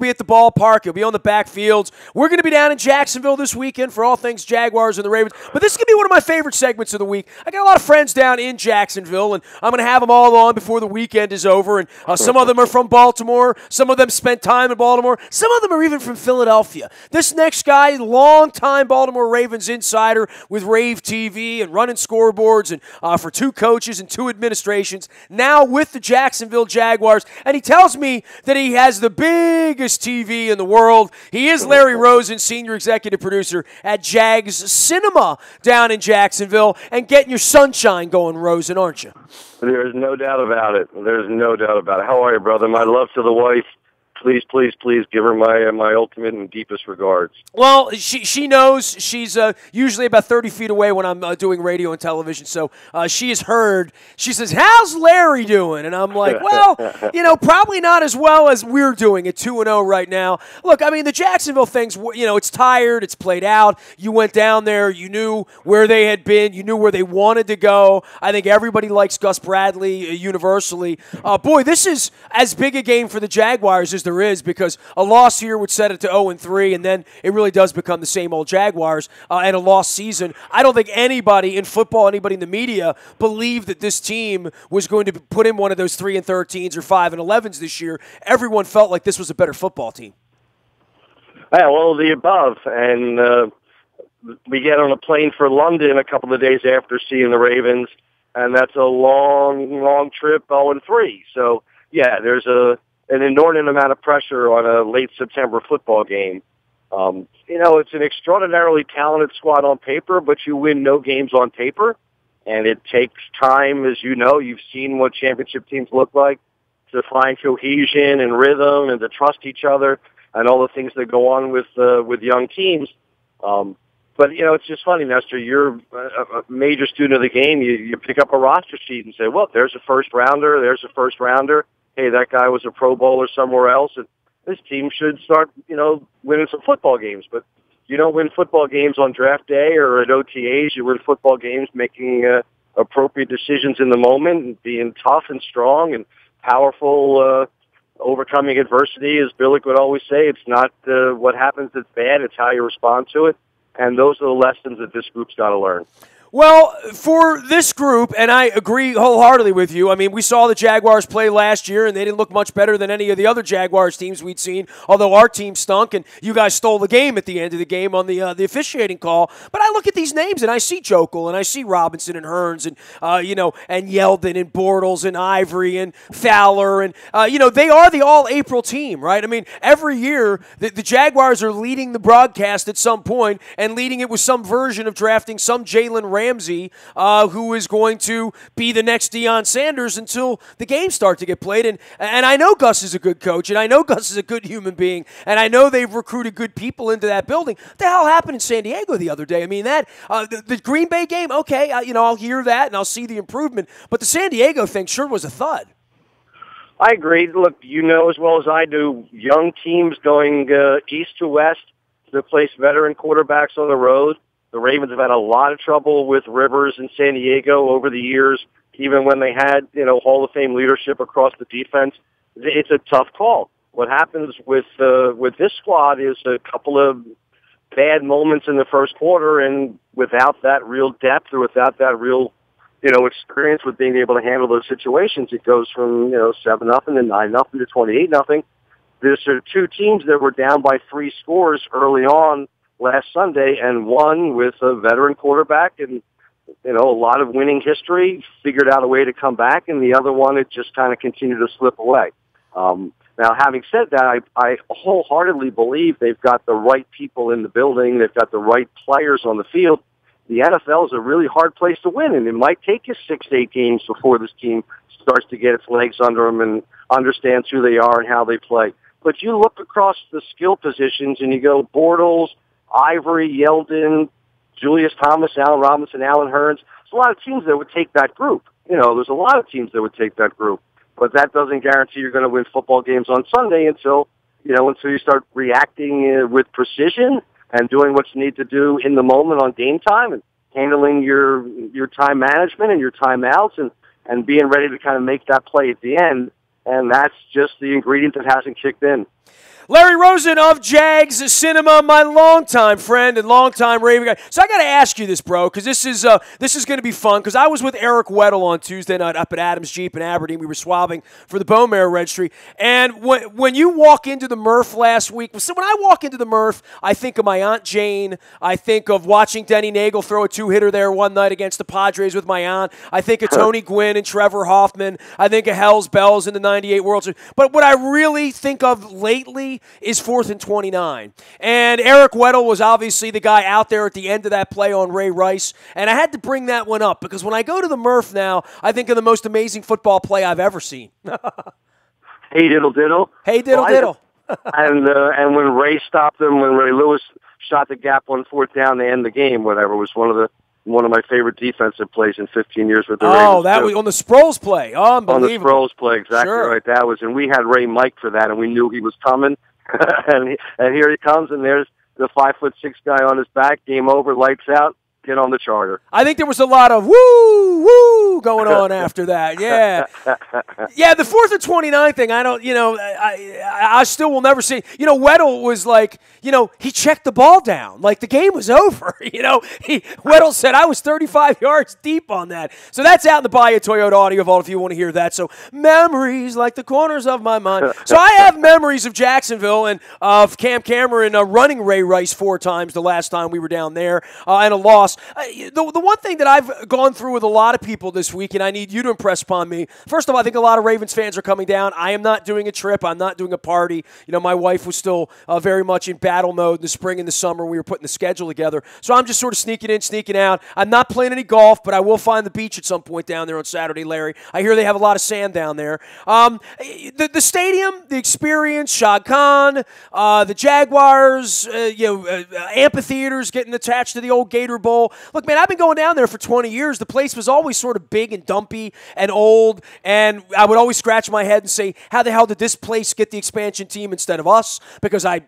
be at the ballpark. He'll be on the backfields. We're going to be down in Jacksonville this weekend for all things Jaguars and the Ravens. But this is going to be one of my favorite segments of the week. I got a lot of friends down in Jacksonville, and I'm going to have them all on before the weekend is over. And some of them are from Baltimore. Some of them spent time in Baltimore. Some of them are even from Philadelphia. This next guy, longtime Baltimore Ravens insider with Rave TV and running scoreboards and for 2 coaches and 2 administrations, now with the Jacksonville Jaguars. And he tells me that he has the biggest TV in the world. He is Larry Rosen, senior executive producer at Jags Cinema down in Jacksonville, and getting your sunshine going, Rosen, aren't you? There's no doubt about it. There's no doubt about it. How are you, brother? My love to the wife. Please, please, please give her my ultimate and deepest regards. Well, she knows. She's usually about 30 feet away when I'm doing radio and television, so she has heard. She says, "How's Larry doing?" And I'm like, well, probably not as well as we're doing at 2-0 right now. Look, I mean, the Jacksonville thing's, it's tired. It's played out. You went down there. You knew where they had been. You knew where they wanted to go. I think everybody likes Gus Bradley universally. Boy, this is as big a game for the Jaguars as there is, because a loss here would set it to 0-3, and then it really does become the same old Jaguars and a lost season. I don't think anybody in football, anybody in the media, believed that this team was going to put in one of those 3-13s or 5-11s this year. Everyone felt like this was a better football team. Yeah, well, the above, and we get on a plane for London a couple of days after seeing the Ravens, and that's a long, long trip, 0-3. So, yeah, there's an inordinate amount of pressure on a late September football game. It's an extraordinarily talented squad on paper, but you win no games on paper, and it takes time, as you know. You've seen what championship teams look like, to find cohesion and rhythm and to trust each other and all the things that go on with young teams. But, it's just funny, Nestor. You're a major student of the game. You pick up a roster sheet and say, well, there's a first rounder, there's a first rounder. Hey, that guy was a Pro Bowler somewhere else, and this team should start, winning some football games. But you don't win football games on draft day or at OTAs. You win football games making appropriate decisions in the moment and being tough and strong and powerful, overcoming adversity. As Billick would always say, it's not what happens that's bad, it's how you respond to it. And those are the lessons that this group's got to learn. Well, for this group, and I agree wholeheartedly with you, I mean, we saw the Jaguars play last year, and they didn't look much better than any of the other Jaguars teams we'd seen, although our team stunk, and you guys stole the game at the end of the game on the officiating call. But I look at these names, and I see Jokel, and I see Robinson and Hearns, and, and Yeldon and Bortles and Ivory and Fowler, and, they are the all-April team, right? I mean, every year, the Jaguars are leading the broadcast at some point and leading it with some version of drafting some Jalen Ramsey, who is going to be the next Deion Sanders until the games start to get played. And I know Gus is a good coach, and I know Gus is a good human being, and I know they've recruited good people into that building. What the hell happened in San Diego the other day? I mean, the Green Bay game, okay, I'll hear that and I'll see the improvement, but the San Diego thing sure was a thud. I agree. Look, as well as I do, young teams going east to west to place veteran quarterbacks on the road. The Ravens have had a lot of trouble with Rivers in San Diego over the years, even when they had, Hall of Fame leadership across the defense. It's a tough call. What happens with this squad is a couple of bad moments in the first quarter, and without that real depth or without that real, experience with being able to handle those situations, it goes from, 7-0 to 9-0 to 28-0. There's 2 teams that were down by 3 scores early on last Sunday, and one with a veteran quarterback and, a lot of winning history, figured out a way to come back, and the other one, it just kind of continued to slip away. Now, having said that, I wholeheartedly believe they've got the right people in the building. They've got the right players on the field. The NFL is a really hard place to win, and it might take you 6 to 8 games before this team starts to get its legs under them and understands who they are and how they play. But you look across the skill positions, and you go Bortles, Ivory, Yeldon, Julius Thomas, Allen Robinson, Allen Hearns. There's a lot of teams that would take that group. There's a lot of teams that would take that group. But that doesn't guarantee you're going to win football games on Sunday until you start reacting with precision and doing what you need to do in the moment on game time and handling your time management and your timeouts and being ready to kind of make that play at the end. And that's just the ingredient that hasn't kicked in. Larry Rosen of Jags Cinema, my longtime friend and longtime Raven guy. So I got to ask you this, bro, because this is going to be fun. Because I was with Eric Weddle on Tuesday night up at Adams Jeep in Aberdeen. We were swabbing for the bone marrow registry. And when you walk into the Murph last week, so when I walk into the Murph, I think of my Aunt Jane. I think of watching Denny Nagel throw a two-hitter there one night against the Padres with my aunt. I think of Tony Gwynn and Trevor Hoffman. I think of Hell's Bells in the '98 World Series. But what I really think of lately is 4th and 29. And Eric Weddle was obviously the guy out there at the end of that play on Ray Rice. And I had to bring that one up because when I go to the Murph now, I think of the most amazing football play I've ever seen. Hey, diddle diddle. Hey, diddle diddle. And when Ray stopped him, when Ray Lewis shot the gap on 4th down to end the game, whatever, was one of my favorite defensive plays in 15 years with the Ravens. Oh, that was on the Sproles play. Unbelievable. On the Sproles play, exactly sure. Right. That was, and we had Ray mic'd for that, and we knew he was coming. and here he comes, and there's the 5'6" guy on his back. Game over, lights out. Get on the charter. I think there was a lot of woo going on after that. Yeah. Yeah, the 4th and 29 thing, I still will never see. Weddle was like, he checked the ball down. Like, the game was over. Weddle said, I was 35 yards deep on that. So that's out in the Bayou Toyota Audio Vault if you want to hear that. So memories like the corners of my mind. So I have memories of Jacksonville and of Cam Cameron running Ray Rice 4 times the last time we were down there and a loss. The one thing that I've gone through with a lot of people this week, and I need you to impress upon me, first of all, I think a lot of Ravens fans are coming down. I am not doing a trip. I'm not doing a party. My wife was still very much in battle mode in the spring and the summer. We were putting the schedule together. So I'm just sort of sneaking in, sneaking out. I'm not playing any golf, but I will find the beach at some point down there on Saturday, Larry. I hear they have a lot of sand down there. The stadium, the experience, Shad Khan, the Jaguars, amphitheaters getting attached to the old Gator Bowl. Look, man, I've been going down there for 20 years. The place was always sort of big and dumpy and old, and I would always scratch my head and say, how the hell did this place get the expansion team instead of us? Because I've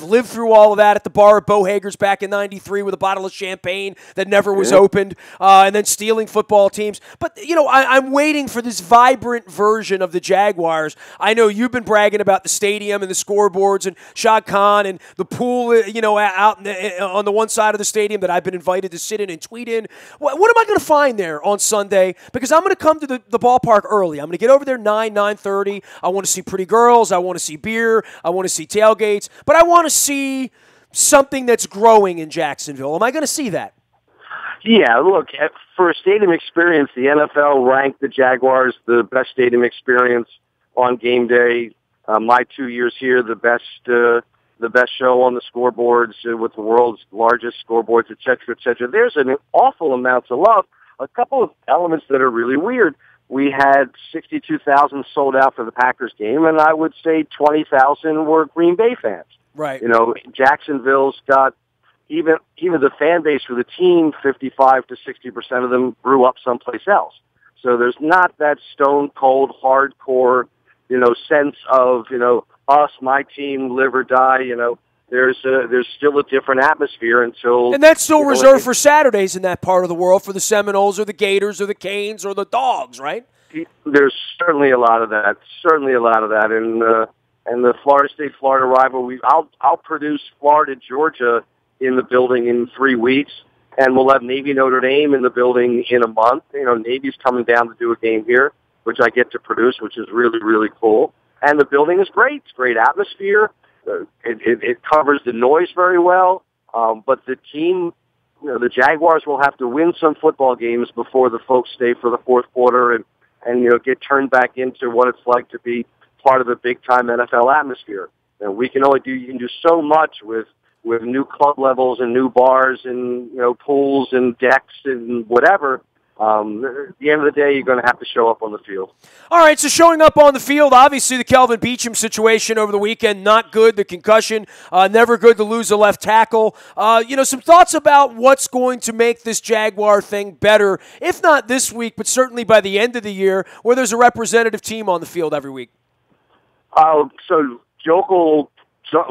lived through all of that at the bar at Bo Hager's back in '93 with a bottle of champagne that never was opened, and then stealing football teams. But, I'm waiting for this vibrant version of the Jaguars. I know you've been bragging about the stadium and the scoreboards and Shad Khan and the pool, out on the one side of the stadium that I've been invited to sit in and tweet in. What am I going to find there on Sunday? Because I'm going to come to the ballpark early. I'm going to get over there 9:30. I want to see pretty girls. I want to see beer. I want to see tailgates. But I want to see something that's growing in Jacksonville. Am I going to see that? Yeah, look, for a stadium experience, the NFL ranked the Jaguars the best stadium experience on game day. My 2 years here, the best show on the scoreboards with the world's largest scoreboards, et cetera, et cetera. There's an awful amount of love. A couple of elements that are really weird. We had 62,000 sold out for the Packers game, and I would say 20,000 were Green Bay fans. Right. Jacksonville's got even the fan base for the team, 55 to 60% of them grew up someplace else. So there's not that stone cold, hardcore, sense of, us, my team, live or die, there's still a different atmosphere until... And that's still reserved for Saturdays in that part of the world for the Seminoles or the Gators or the Canes or the Dogs, right? There's certainly a lot of that. And the Florida State-Florida rivalry, I'll produce Florida-Georgia in the building in 3 weeks, and we'll have Navy-Notre Dame in the building in a month. Navy's coming down to do a game here, which I get to produce, which is really, really cool. And the building is great. It's great atmosphere. It covers the noise very well. But the team, the Jaguars will have to win some football games before the folks stay for the fourth quarter and get turned back into what it's like to be part of a big-time NFL atmosphere. You can do so much with new club levels and new bars and, pools and decks and whatever. At the end of the day, you're going to have to show up on the field. All right, so showing up on the field, obviously the Kelvin Beachum situation over the weekend, not good. The concussion, never good to lose a left tackle. Some thoughts about what's going to make this Jaguar thing better, if not this week, but certainly by the end of the year, where there's a representative team on the field every week. So Joke will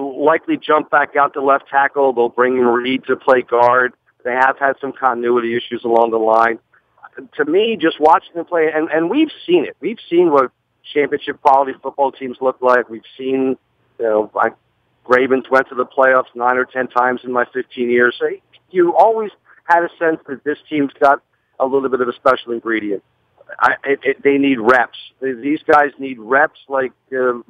likely jump back out to left tackle. They'll bring in Reed to play guard. They have had some continuity issues along the line. To me, just watching them play, and we've seen it. We've seen what championship quality football teams look like. We've seen, Ravens went to the playoffs 9 or 10 times in my 15 years. So you always had a sense that this team's got a little bit of a special ingredient. They need reps. These guys need reps like a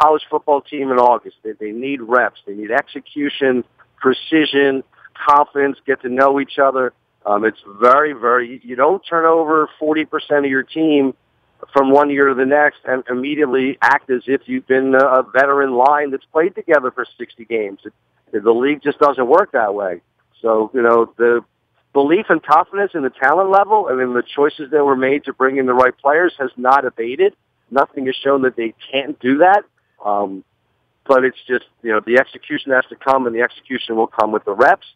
college football team in August. They need reps. They need execution, precision, confidence, get to know each other. It's very, very, you don't turn over 40% of your team from one year to the next and immediately act as if you've been a veteran line that's played together for 60 games. The league just doesn't work that way. So, the belief and confidence in the talent level and in the choices that were made to bring in the right players has not abated. Nothing has shown that they can't do that. But it's just, the execution has to come, and the execution will come with the reps.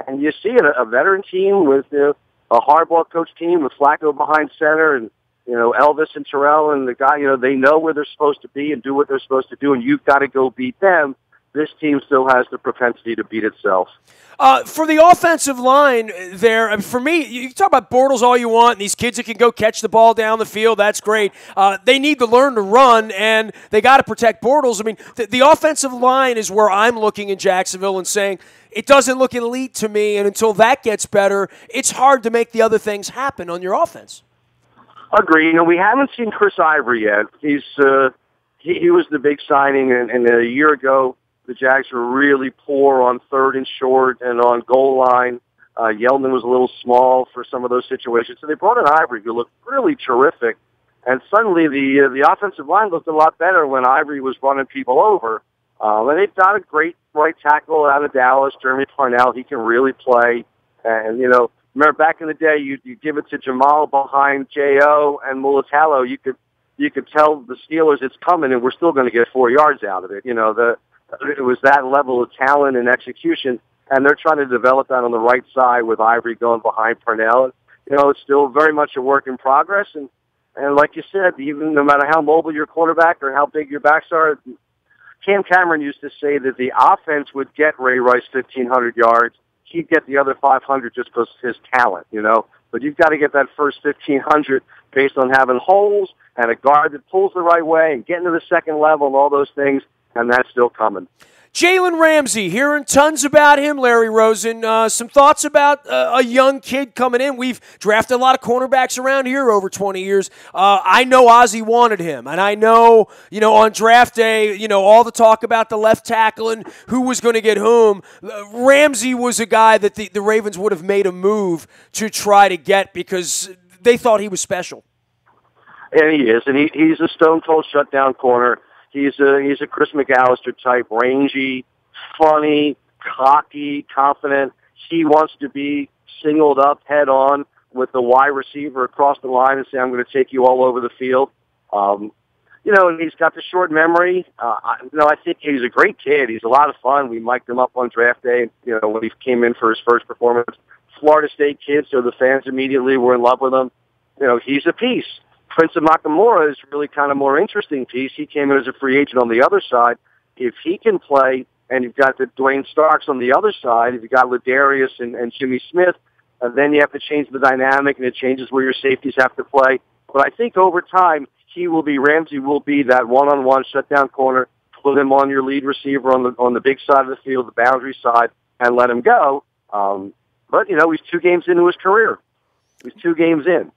And you see a veteran team with a hardball coach team with Flacco behind center and, Elvis and Terrell and the guy, they know where they're supposed to be and do what they're supposed to do, and you've got to go beat them. This team still has the propensity to beat itself. For the offensive line there, for me, you can talk about Bortles all you want, and these kids that can go catch the ball down the field, that's great. They need to learn to run, and they got to protect Bortles. I mean, the offensive line is where I'm looking in Jacksonville and saying, it doesn't look elite to me, and until that gets better, it's hard to make the other things happen on your offense. Agree. We haven't seen Chris Ivory yet. He was the big signing, and a year ago, the Jags were really poor on third and short and on goal line. Yeldon was a little small for some of those situations. So they brought in Ivory, who looked really terrific. And suddenly the offensive line looked a lot better when Ivory was running people over. And they've got a great right tackle out of Dallas, Jeremy Parnell. He can really play. And, remember back in the day, you give it to Jamal behind J.O. and Mulatalo, you could tell the Steelers it's coming, and we're still going to get 4 yards out of it. It was that level of talent and execution, and they're trying to develop that on the right side with Ivory going behind Parnell. It's still very much a work in progress, and like you said, even no matter how mobile your quarterback or how big your backs are, Cam Cameron used to say that the offense would get Ray Rice 1,500 yards. He'd get the other 500 just because of his talent, But you've got to get that first 1,500 based on having holes and a guard that pulls the right way and getting to the second level and all those things. And that's still coming. Jalen Ramsey, hearing tons about him, Larry Rosen. Some thoughts about a young kid coming in. We've drafted a lot of cornerbacks around here over 20 years. I know Ozzie wanted him, and I know, on draft day, all the talk about the left tackle and who was going to get whom. Ramsey was a guy that the Ravens would have made a move to try to get because they thought he was special. And he is, and he's a stone-cold shutdown corner. He's a Chris McAllister type, rangy, funny, cocky, confident. He wants to be singled up head on with the wide receiver across the line and say, I'm going to take you all over the field. And he's got the short memory. I think he's a great kid. He's a lot of fun. We mic'd him up on draft day, when he came in for his first performance. Florida State kid, so the fans immediately were in love with him. He's a piece. Prince of Nakamura is really kind of more interesting piece. He came in as a free agent on the other side. If he can play, and you've got the Dwayne Starks on the other side, if you've got Ladarius and Jimmy Smith, then you have to change the dynamic, and it changes where your safeties have to play. But I think over time, Ramsey will be that one-on-one shutdown corner, put him on your lead receiver on the big side of the field, the boundary side, and let him go. But, he's 2 games into his career. He's 2 games in.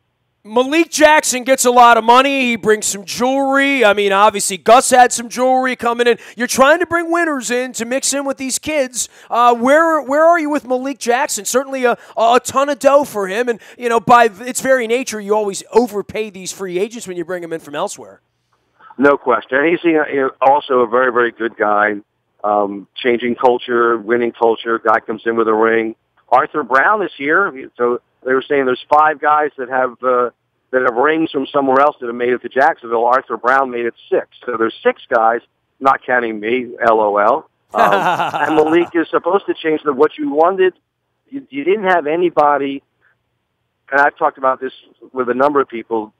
Malik Jackson gets a lot of money. He brings some jewelry. I mean, obviously, Gus had some jewelry coming in. You're trying to bring winners in to mix in with these kids. Where are you with Malik Jackson? Certainly a ton of dough for him. And, by its very nature, you always overpay these free agents when you bring them in from elsewhere. No question. He's also a very, very good guy. Changing culture, winning culture. Guy comes in with a ring. Arthur Brown is here. So they were saying there's 5 guys that have rings from somewhere else that have made it to Jacksonville. Arthur Brown made it 6. So there's 6 guys, not counting me, LOL. And Malik is supposed to change what you wanted. You didn't have anybody, and I've talked about this with a number of people,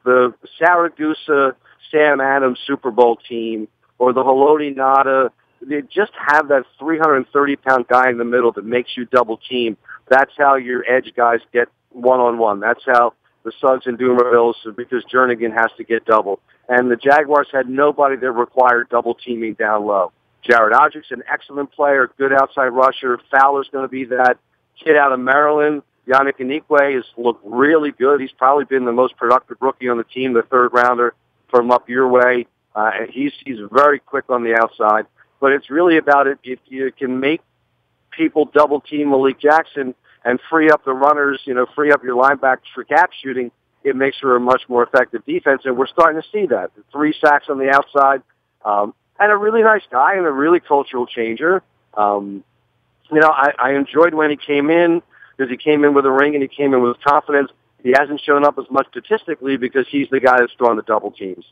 the Saragusa Sam Adams Super Bowl team or the Haloti Nada. They just have that 330-pound guy in the middle that makes you double team. That's how your edge guys get one-on-one. That's how the Suggs and Doomervilles, because Jernigan has to get double. and the Jaguars had nobody that required double teaming down low. Jared Odrick's an excellent player, good outside rusher. Fowler's going to be that kid out of Maryland. Yannick Ngakoue has looked really good. He's probably been the most productive rookie on the team, the third rounder from up your way. He's very quick on the outside. But it's really about it. If you can make people double team Malik Jackson and free up the runners, free up your linebackers for gap shooting, it makes for a much more effective defense. And we're starting to see that. 3 sacks on the outside, and a really nice guy and a really cultural changer. I enjoyed when he came in because he came in with a ring and he came in with confidence. He hasn't shown up as much statistically because he's the guy that's drawn the double teams.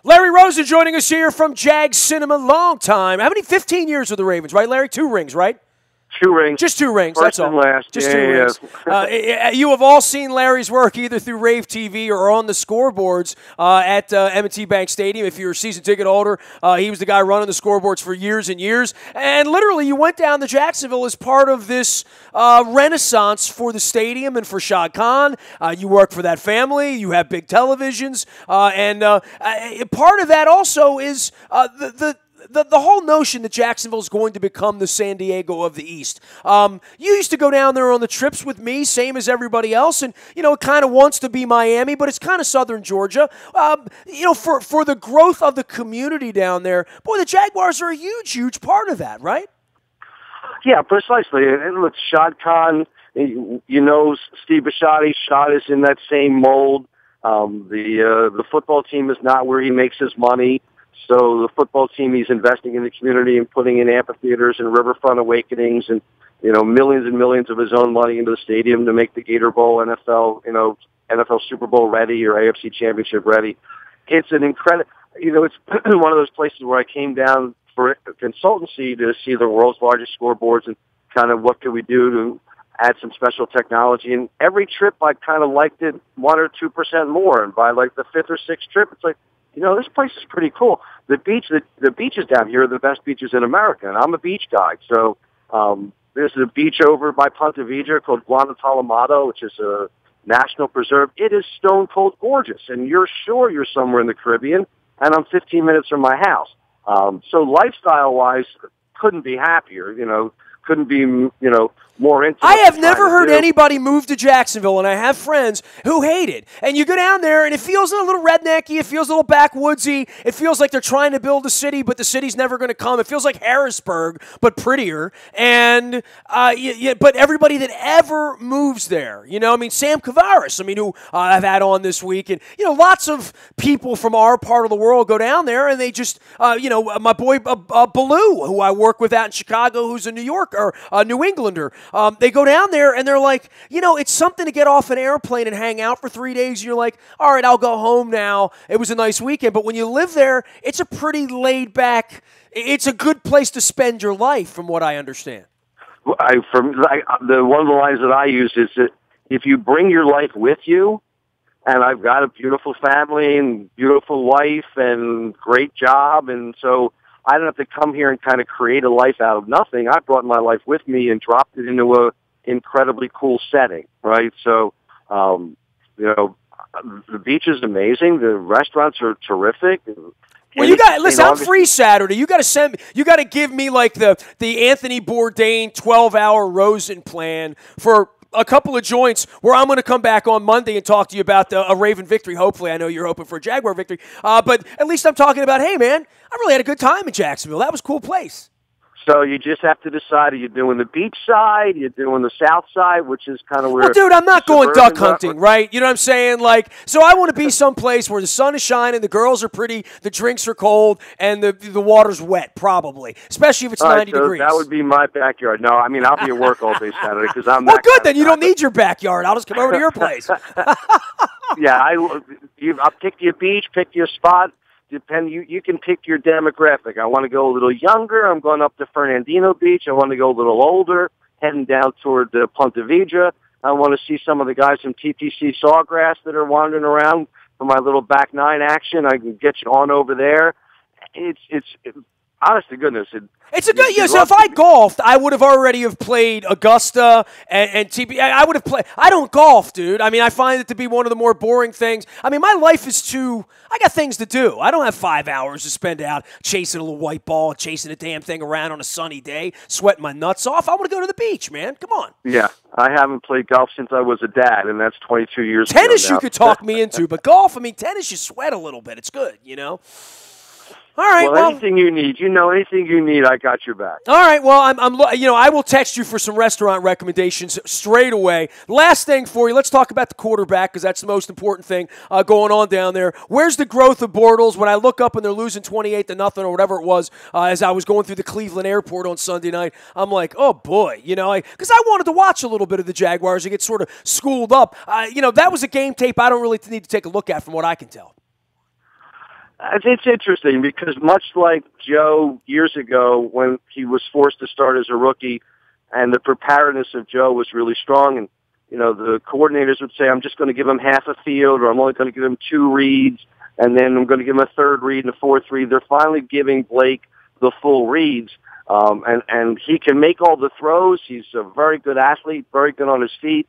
Larry Rosen joining us here from Jag Cinema. Long time. How many? 15 years with the Ravens, right, Larry? 2 rings, right? 2 rings. Just 2 rings, First that's all. And last. Just 2 rings. You have all seen Larry's work either through Rave TV or on the scoreboards at M&T Bank Stadium. If you're a season ticket holder, he was the guy running the scoreboards for years and years. And literally, you went down to Jacksonville as part of this renaissance for the stadium and for Shad Khan. You work for that family. You have big televisions. And part of that also is the whole notion that Jacksonville is going to become the San Diego of the East. You used to go down there on the trips with me, same as everybody else, and, it kind of wants to be Miami, but it's kind of southern Georgia. For the growth of the community down there, boy, the Jaguars are a huge, huge part of that, right? Yeah, precisely. And look, Shad Khan, Steve Bisciotti. Shad is in that same mold. The football team is not where he makes his money. So the football team, he's investing in the community and putting in amphitheaters and riverfront awakenings and, millions and millions of his own money into the stadium to make the Gator Bowl, NFL Super Bowl ready or AFC Championship ready. It's an incredible, it's one of those places where I came down for consultancy to see the world's largest scoreboards and kind of what could we do to add some special technology. And every trip I kind of liked it 1 or 2% more. And by like the 5th or 6th trip, it's like, this place is pretty cool. The beaches down here are the best beaches in America, and I'm a beach guy. So there's a beach over by Ponte Vedra called Guantanamo, which is a national preserve. It is stone cold gorgeous, and you're sure you're somewhere in the Caribbean, and I'm 15 minutes from my house. So lifestyle-wise, couldn't be happier. Couldn't be more into. I have never heard anybody move to Jacksonville, and I have friends who hate it. And you go down there, and it feels a little rednecky. It feels a little backwoodsy. It feels like they're trying to build a city, but the city's never going to come. It feels like Harrisburg, but prettier. And but everybody that ever moves there, Sam Kavaris, who I've had on this week, and lots of people from our part of the world go down there, and they just, my boy Baloo, who I work with out in Chicago, who's a New Yorker or a New Englander. They go down there and they're like, it's something to get off an airplane and hang out for 3 days. And you're like, all right, I'll go home now. It was a nice weekend. But when you live there, it's a pretty laid back, it's a good place to spend your life, from what I understand. One of the lines that I use is that if you bring your life with you, and I've got a beautiful family and beautiful wife and great job, and so I don't have to come here and kind of create a life out of nothing. I brought my life with me and dropped it into a incredibly cool setting, right? So, the beach is amazing. The restaurants are terrific. Well, listen, I'm free Saturday. You got to give me like the Anthony Bourdain 12-hour Rosen plan for a couple of joints where I'm going to come back on Monday and talk to you about a Raven victory. Hopefully, I know you're hoping for a Jaguar victory. But at least I'm talking about, hey, man, I really had a good time in Jacksonville. That was a cool place. So you just have to decide, are you doing the beach side, you're doing the south side, which is kind of where... Well, dude, I'm not going duck hunting, right? You know what I'm saying? So I want to be someplace where the sun is shining, the girls are pretty, the drinks are cold, and the water's wet, probably, especially if it's 90 degrees. That would be my backyard. No, I'll be at work all day Saturday because I'm Well, good, then you don't need your backyard. I'll just come over to your place. Yeah, I'll pick you a beach, pick you a spot. You can pick your demographic. I want to go a little younger. I'm going up to Fernandino Beach. I want to go a little older, heading down toward Ponte Vedra. I want to see some of the guys from TTC Sawgrass that are wandering around for my little back nine action. I can get you on over there. It's honest to goodness, it's a good, yeah. So if I golfed, I would have already have played Augusta and TP. I would have played. I don't golf, dude. I mean, I find it to be one of the more boring things. I mean, my life is too. I got things to do. I don't have 5 hours to spend out chasing a little white ball, chasing a damn thing around on a sunny day, sweating my nuts off. I want to go to the beach, man. Come on. Yeah, I haven't played golf since I was a dad, and that's 22 years ago. Tennis you could talk me into, but golf, I mean, tennis you sweat a little bit. It's good, you know. All right. Well, anything you need, anything you need, I got your back. All right. Well, I will text you for some restaurant recommendations straight away. Last thing for you, let's talk about the quarterback because that's the most important thing going on down there. Where's the growth of Bortles? When I look up and they're losing 28-0 or whatever it was, as I was going through the Cleveland airport on Sunday night, I'm like, oh boy, because I wanted to watch a little bit of the Jaguars and get sort of schooled up. That was a game tape I don't really need to take a look at from what I can tell. It's interesting because much like Joe years ago when he was forced to start as a rookie and the preparedness of Joe was really strong and, the coordinators would say, I'm just going to give him half a field or I'm only going to give him 2 reads and then I'm going to give him a 3rd read and a 4th read. They're finally giving Blake the full reads and he can make all the throws. He's a very good athlete, very good on his feet.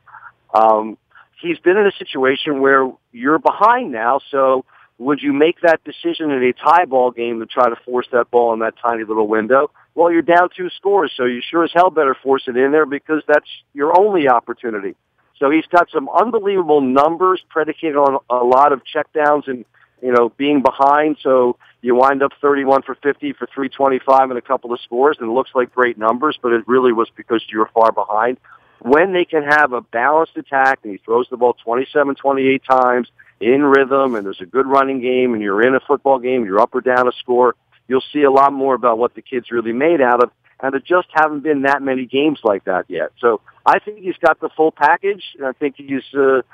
He's been in a situation where you're behind now, so would you make that decision in a tie ball game to try to force that ball in that tiny little window? Well, you're down 2 scores, so you sure as hell better force it in there because that's your only opportunity. So he's got some unbelievable numbers predicated on a lot of checkdowns and, being behind. So you wind up 31 for 50 for 325 and a couple of scores, and it looks like great numbers, but it really was because you were far behind. When they can have a balanced attack and he throws the ball 27, 28 times, in rhythm, and there's a good running game, and you're in a football game, you're up or down a score, you'll see a lot more about what the kid's really made out of, and there just haven't been that many games like that yet. So I think he's got the full package, and I think he's the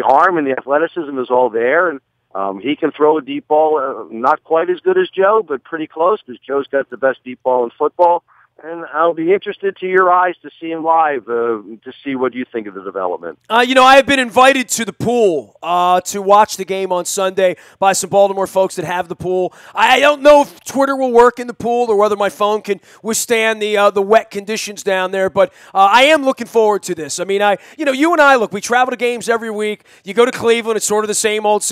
arm and the athleticism is all there, and he can throw a deep ball, not quite as good as Joe, but pretty close, because Joe's got the best deep ball in football. And I'll be interested to your eyes to see him live, to see what you think of the development. I have been invited to the pool to watch the game on Sunday by some Baltimore folks that have the pool. I don't know if Twitter will work in the pool or whether my phone can withstand the wet conditions down there, but I am looking forward to this. I mean, you and I, look, we travel to games every week. You go to Cleveland, it's sort of the same old,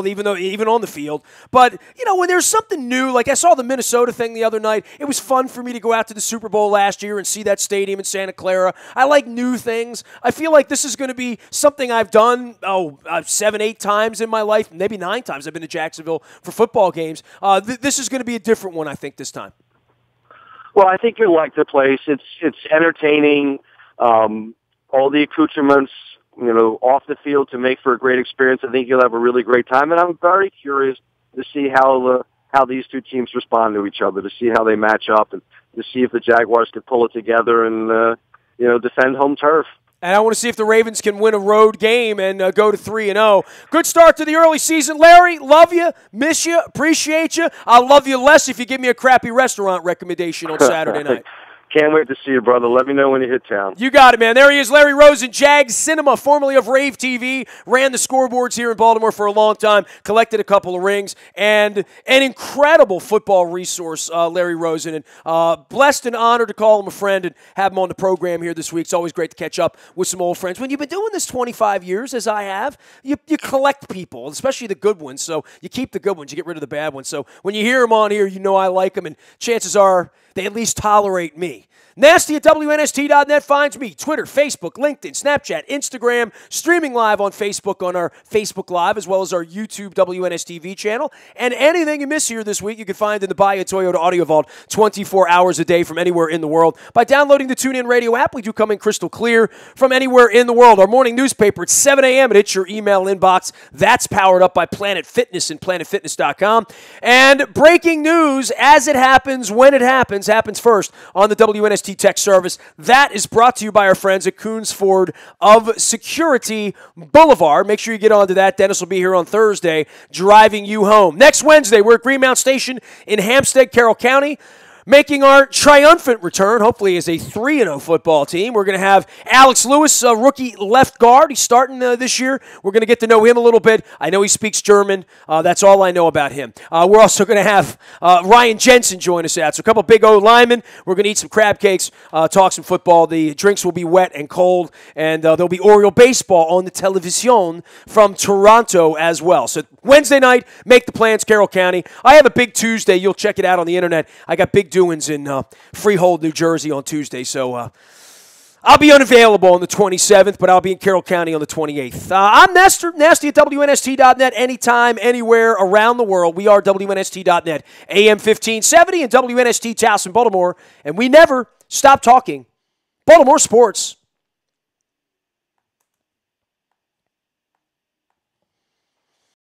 even on the field. But, when there's something new, like I saw the Minnesota thing the other night, it was fun for me to go out to the Super Bowl last year and see that stadium in Santa Clara. I like new things. I feel like this is going to be something I've done 7, 8 times in my life, maybe 9 times I've been to Jacksonville for football games. This is going to be a different one, I think, this time. Well, I think you'll like the place. It's entertaining. All the accoutrements, off the field to make for a great experience. I think you'll have a really great time, and I'm very curious to see how these 2 teams respond to each other, to see how they match up, and to see if the Jaguars can pull it together and, defend home turf. And I want to see if the Ravens can win a road game and go to 3-0. Good start to the early season. Larry, love you, miss you, appreciate you. I'll love you less if you give me a crappy restaurant recommendation on Saturday night. Can't wait to see you, brother. Let me know when you hit town. You got it, man. There he is, Larry Rosen, Jags Cinema, formerly of Rave TV, ran the scoreboards here in Baltimore for a long time, collected a couple of rings, and an incredible football resource, Larry Rosen. And blessed and honored to call him a friend and have him on the program here this week. It's always great to catch up with some old friends. When you've been doing this 25 years, as I have, you collect people, especially the good ones. So you keep the good ones, you get rid of the bad ones. So when you hear them on here, you know I like them, and chances are they at least tolerate me. Nasty at WNST.net finds me. Twitter, Facebook, LinkedIn, Snapchat, Instagram, streaming live on Facebook on our Facebook Live, as well as our YouTube WNSTV channel. And anything you miss here this week, you can find in the Buy a Toyota Audio Vault 24 hours a day from anywhere in the world. By downloading the TuneIn Radio app, we do come in crystal clear from anywhere in the world. Our morning newspaper at 7 a.m. It hits your email inbox. That's powered up by Planet Fitness and PlanetFitness.com. And breaking news, as it happens, when it happens first on the WNST Tech Service. That is brought to you by our friends at Coons Ford of Security Boulevard. Make sure you get onto that. Dennis will be here on Thursday driving you home. Next Wednesday, we're at Greenmount Station in Hampstead, Carroll County. Making our triumphant return, hopefully as a 3-0 football team, we're going to have Alex Lewis, a rookie left guard. He's starting this year. We're going to get to know him a little bit. I know he speaks German. That's all I know about him. We're also going to have Ryan Jensen join us out. So a couple big O linemen. We're going to eat some crab cakes, talk some football. The drinks will be wet and cold, and there'll be Oriole baseball on the television from Toronto as well. So Wednesday night, make the plans, Carroll County. I have a big Tuesday. You'll check it out on the internet. I got big doings in Freehold, New Jersey on Tuesday, so I'll be unavailable on the 27th, but I'll be in Carroll County on the 28th. I'm Nestor, nasty at WNST.net, anytime, anywhere around the world. We are WNST.net, AM 1570 and WNST Towson, Baltimore, and we never stop talking Baltimore sports.